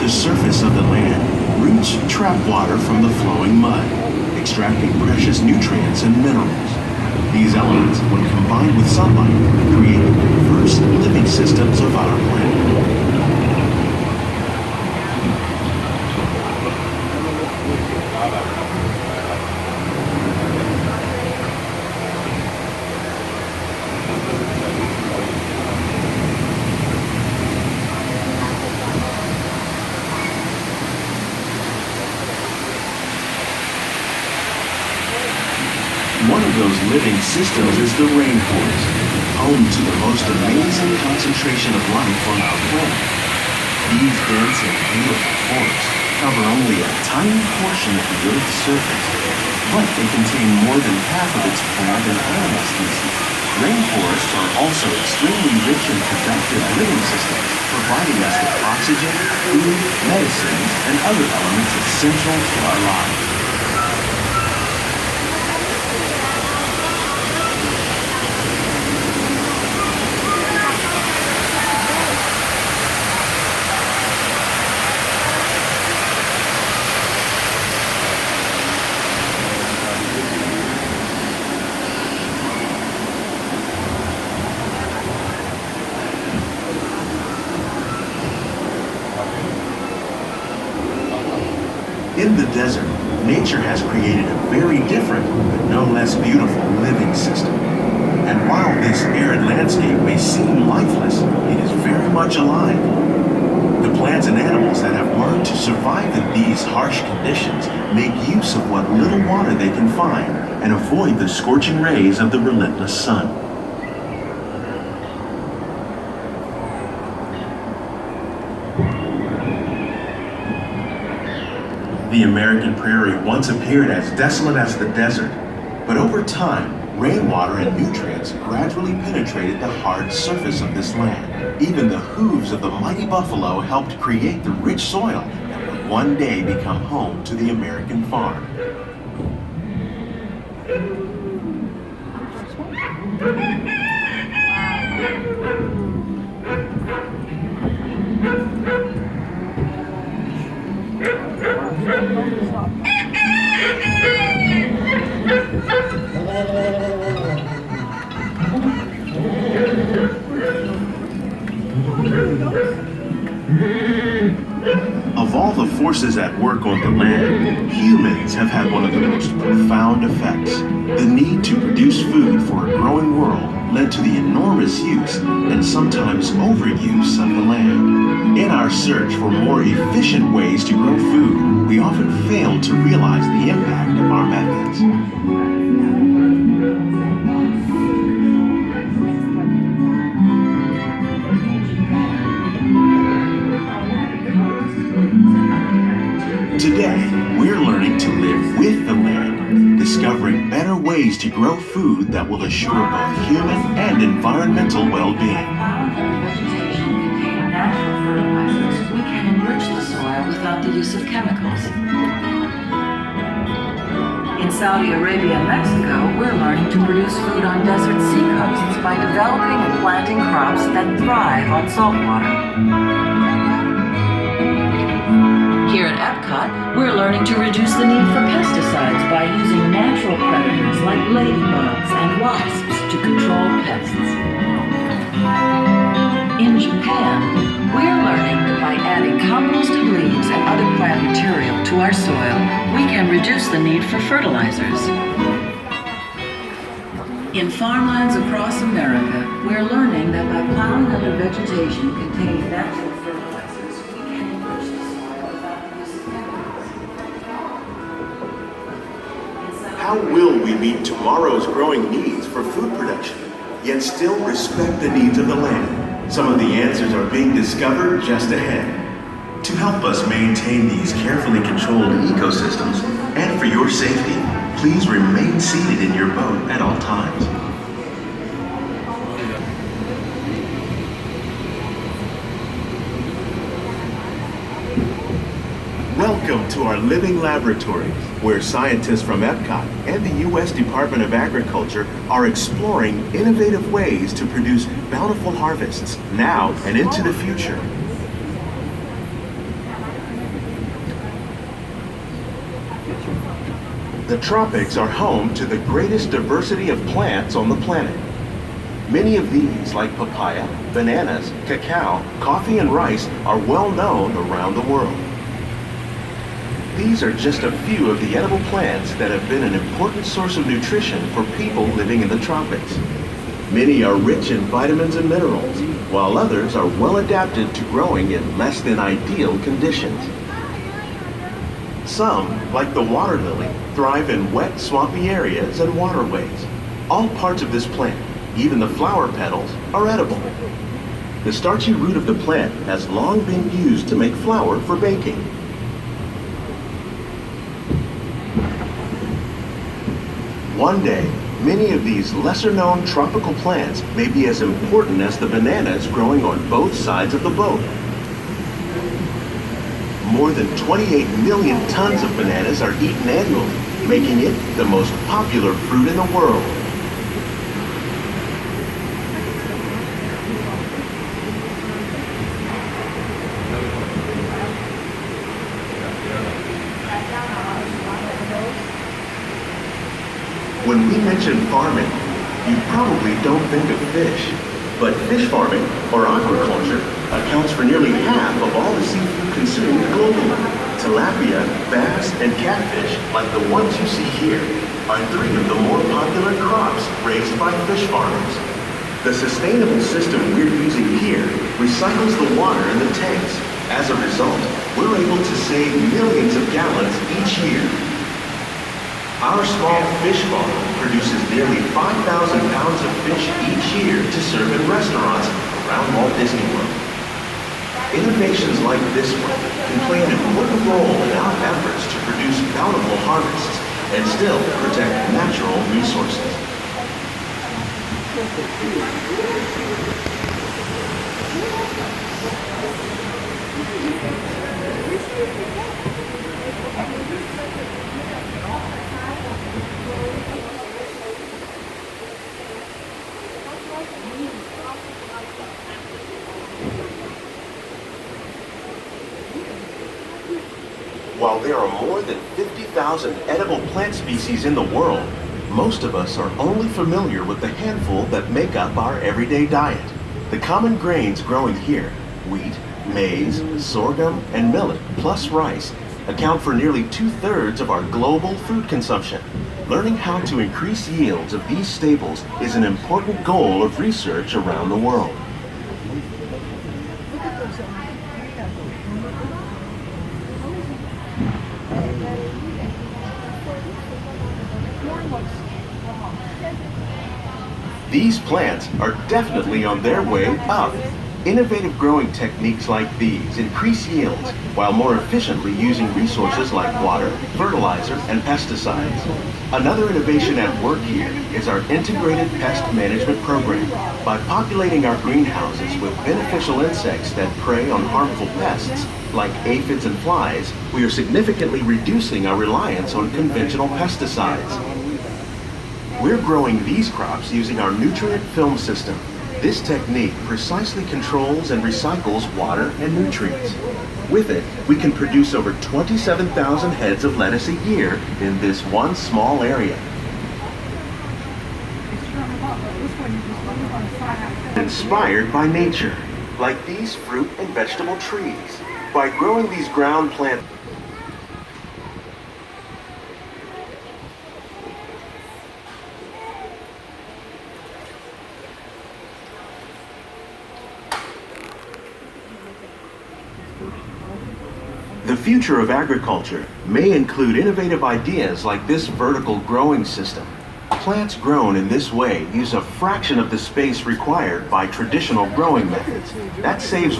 the surface of the land, roots trap water from the flowing mud, extracting precious nutrients and minerals. These elements, when combined with sunlight, create the diverse living systems of our planet. One of those living systems is the rainforest, home to the most amazing concentration of life on our planet. These dense and beautiful forests cover only a tiny portion of the Earth's surface, but they contain more than half of its plant and animal species. Rainforests are also extremely rich in productive living systems, providing us with oxygen, food, medicines, and other elements essential to our lives. In the desert, nature has created a very different, but no less beautiful living system. And while this arid landscape may seem lifeless, it is very much alive. The plants and animals that have learned to survive in these harsh conditions make use of what little water they can find and avoid the scorching rays of the relentless sun. The American prairie once appeared as desolate as the desert, but over time, rainwater and nutrients gradually penetrated the hard surface of this land. Even the hooves of the mighty buffalo helped create the rich soil that would one day become home to the American farm. Of all the forces at work on the land, humans have had one of the most profound effects. The need to produce food for a growing world led to the enormous use and sometimes overuse of the land. In our search for more efficient ways to grow food, we often fail to realize the impact of our methods. Today, we're learning to live with the land, discovering better ways to grow food that will assure both human and environmental well-being. Vegetation containing natural fertilizers, we can enrich the soil without the use of chemicals. In Saudi Arabia and Mexico, we're learning to produce food on desert seacoasts by developing and planting crops that thrive on salt water. Here at Epcot, we're learning to reduce the need for pesticides by using natural predators like ladybugs and wasps to control pests. In Japan, we're learning that by adding composted leaves and other plant material to our soil, we can reduce the need for fertilizers. In farmlands across America, we're learning that by plowing under vegetation containing natural fertilizers, we can enrich the soil without the use of chemicals. How will we meet tomorrow's growing needs for food production, yet still respect the needs of the land? Some of the answers are being discovered just ahead. To help us maintain these carefully controlled ecosystems, and for your safety, please remain seated in your boat at all times. Welcome to our living laboratories, where scientists from Epcot and the U.S. Department of Agriculture are exploring innovative ways to produce bountiful harvests now and into the future. The tropics are home to the greatest diversity of plants on the planet. Many of these, like papaya, bananas, cacao, coffee, and rice, are well known around the world. These are just a few of the edible plants that have been an important source of nutrition for people living in the tropics. Many are rich in vitamins and minerals, while others are well adapted to growing in less than ideal conditions. Some, like the water lily, thrive in wet, swampy areas and waterways. All parts of this plant, even the flower petals, are edible. The starchy root of the plant has long been used to make flour for baking. One day, many of these lesser-known tropical plants may be as important as the bananas growing on both sides of the boat. More than 28 million tons of bananas are eaten annually, making it the most popular fruit in the world. When we mention farming, you probably don't think of fish. But fish farming, or aquaculture, accounts for nearly half of all the seafood consumed globally. Tilapia, bass, and catfish, like the ones you see here, are three of the more popular crops raised by fish farmers. The sustainable system we're using here recycles the water in the tanks. As a result, we're able to save millions of gallons each year. Our small fish farm produces nearly 5,000 pounds of fish each year to serve in restaurants around Walt Disney World. Innovations like this one can play an important role in our efforts to produce bountiful harvests and still protect natural resources. While there are more than 50,000 edible plant species in the world, most of us are only familiar with the handful that make up our everyday diet. The common grains growing here, wheat, maize, sorghum, and millet, plus rice, account for nearly 2/3 of our global food consumption. Learning how to increase yields of these staples is an important goal of research around the world. These plants are definitely on their way up. Innovative growing techniques like these increase yields while more efficiently using resources like water, fertilizer, and pesticides. Another innovation at work here is our integrated pest management program. By populating our greenhouses with beneficial insects that prey on harmful pests, like aphids and flies, we are significantly reducing our reliance on conventional pesticides. We're growing these crops using our nutrient film system. This technique precisely controls and recycles water and nutrients. With it, we can produce over 27,000 heads of lettuce a year in this one small area. Inspired by nature, like these fruit and vegetable trees. By growing these ground plants, the future of agriculture may include innovative ideas like this vertical growing system. Plants grown in this way use a fraction of the space required by traditional growing methods. That saves